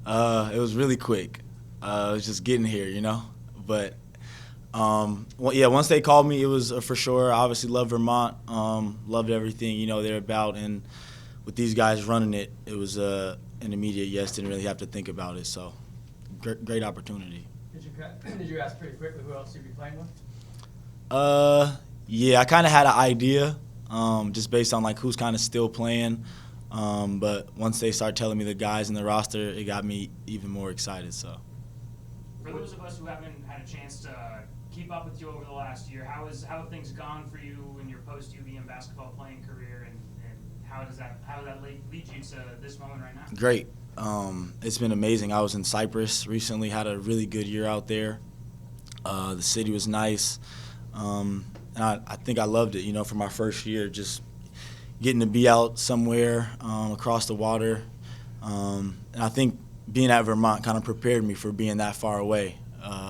It was really quick. It was just getting here, you know. But well, yeah, once they called me, it was for sure. I obviously love Vermont. Loved everything, you know, they're about. And with these guys running it, it was an immediate yes. Didn't really have to think about it. So great opportunity. Did you ask pretty quickly who else you'd be playing with? Yeah, I kind of had an idea, just based on like who's kind of still playing. But once they start telling me the guys in the roster, it got me even more excited. So, for those of us who haven't had a chance to keep up with you over the last year, how have things gone for you in your post UVM basketball playing career, and how does that lead you to this moment right now? Great. It's been amazing. I was in Cyprus recently, had a really good year out there. The city was nice. And I think I loved it, you know, for my first year, just getting to be out somewhere across the water. And I think being at Vermont kind of prepared me for being that far away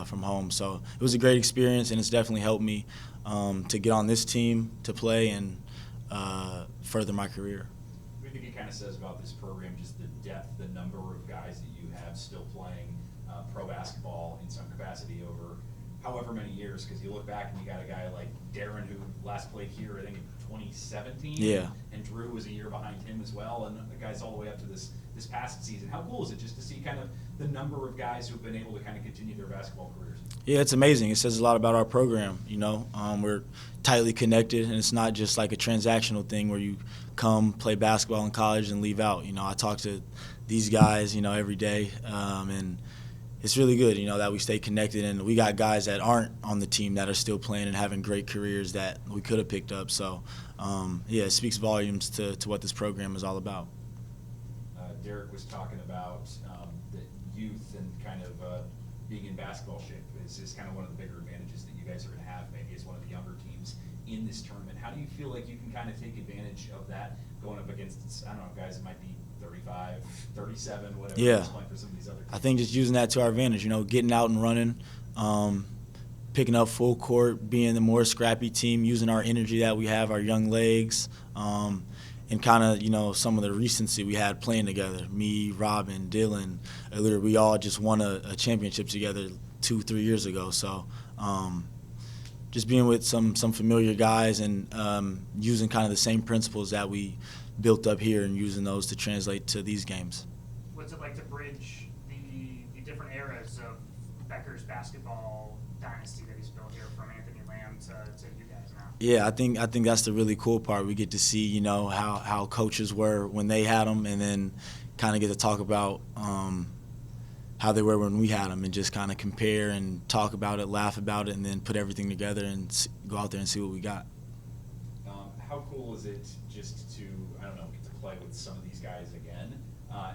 from home. So it was a great experience, and it's definitely helped me to get on this team to play and further my career. What do you think it kind of says about this program, just the depth, the number of guys that you have still playing pro basketball in some capacity over however many years? Because you look back and you got a guy like Darren who last played here, I think, in 2017. Yeah. And Drew was a year behind him as well, and the guys all the way up to this past season. How cool is it just to see kind of the number of guys who've been able to kind of continue their basketball careers? Yeah, it's amazing. It says a lot about our program, you know. We're tightly connected, and it's not just like a transactional thing where you come, play basketball in college, and leave out. You know, I talk to these guys, you know, every day, and it's really good, you know, that we stay connected. And we got guys that aren't on the team that are still playing and having great careers that we could have picked up. So, yeah, it speaks volumes to what this program is all about. Derek was talking about the youth and kind of being in basketball shape is kind of one of the bigger advantages that you guys are going to have maybe as one of the younger teams in this tournament. How do you feel like you can kind of take advantage of that going up against, I don't know, guys that might be 35, 37, whatever Yeah. at this point for some of these other teams? I think just using that to our advantage, you know, getting out and running, picking up full court, being the more scrappy team, using our energy that we have, our young legs, and kind of, you know, some of the recency we had playing together. Me, Robin, Dylan, we all just won a championship together 2-3 years ago. So just being with some familiar guys and using kind of the same principles that we built up here and using those to translate to these games. What's it like to bridge the different eras of Becker's basketball dynasty that he's built here, from Anthony Lamb to you guys now? Yeah, I think that's the really cool part. We get to see, you know, how coaches were when they had them, and then kind of get to talk about how they were when we had them, and just kind of compare and talk about it, laugh about it, and then put everything together and go out there and see what we got. How cool is it just to, I don't know, get to play with some of these guys again,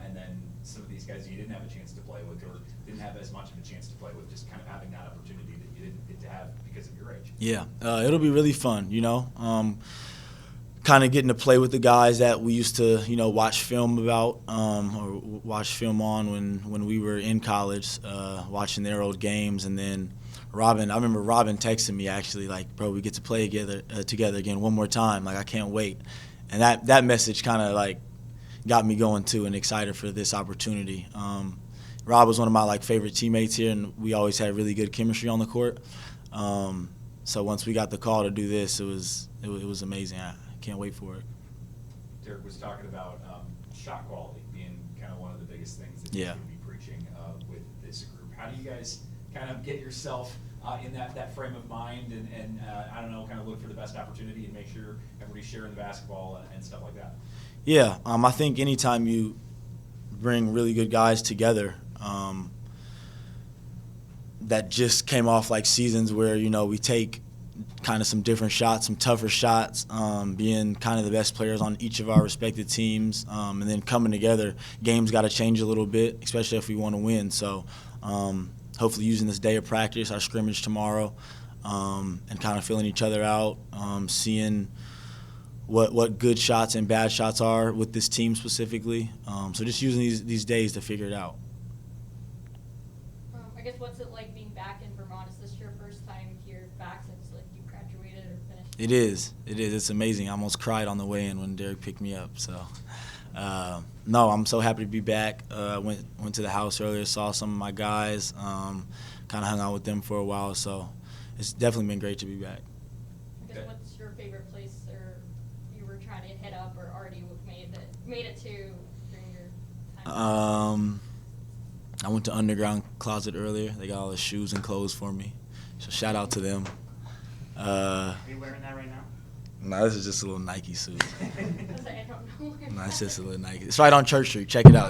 and then some of these guys you didn't have a chance to play with or didn't have as much of a chance to play with, just kind of having that opportunity that you didn't get to have because of your age? Yeah, it'll be really fun, you know. Kind of getting to play with the guys that we used to, you know, watch film about or watch film on when we were in college, watching their old games. And then I remember Robin texting me actually, like, bro, we get to play together again one more time. Like, I can't wait. And that message kind of, like, got me going, too, and excited for this opportunity. Rob was one of my, like, favorite teammates here, and we always had really good chemistry on the court. So once we got the call to do this, it was amazing. I can't wait for it. Derek was talking about shot quality being kind of one of the biggest things that Yeah. you should be preaching with this group. How do you guys kind of get yourself in that frame of mind and I don't know, kind of look for the best opportunity and make sure everybody's sharing the basketball and stuff like that? Yeah, I think anytime you bring really good guys together, that just came off like seasons where, you know, we take kind of some different shots, some tougher shots, being kind of the best players on each of our respective teams, and then coming together. Games got to change a little bit, especially if we want to win. So hopefully using this day of practice, our scrimmage tomorrow, and kind of feeling each other out, seeing what good shots and bad shots are with this team specifically. So just using these days to figure it out. I guess what's it like being back in Vermont? Is this your first time here back since like you graduated or finished? It is. It's amazing. I almost cried on the way in when Derek picked me up. So No, I'm so happy to be back. Went to the house earlier, saw some of my guys, kind of hung out with them for a while. So it's definitely been great to be back. I guess what's your favorite place or you were trying to hit up or already made it to during your time? I went to Underground Closet earlier. They got all the shoes and clothes for me. So shout out to them. Are you wearing that right now? No, this is just a little Nike suit. I don't know. No, it's just a little Nike. It's right on Church Street. Check it out.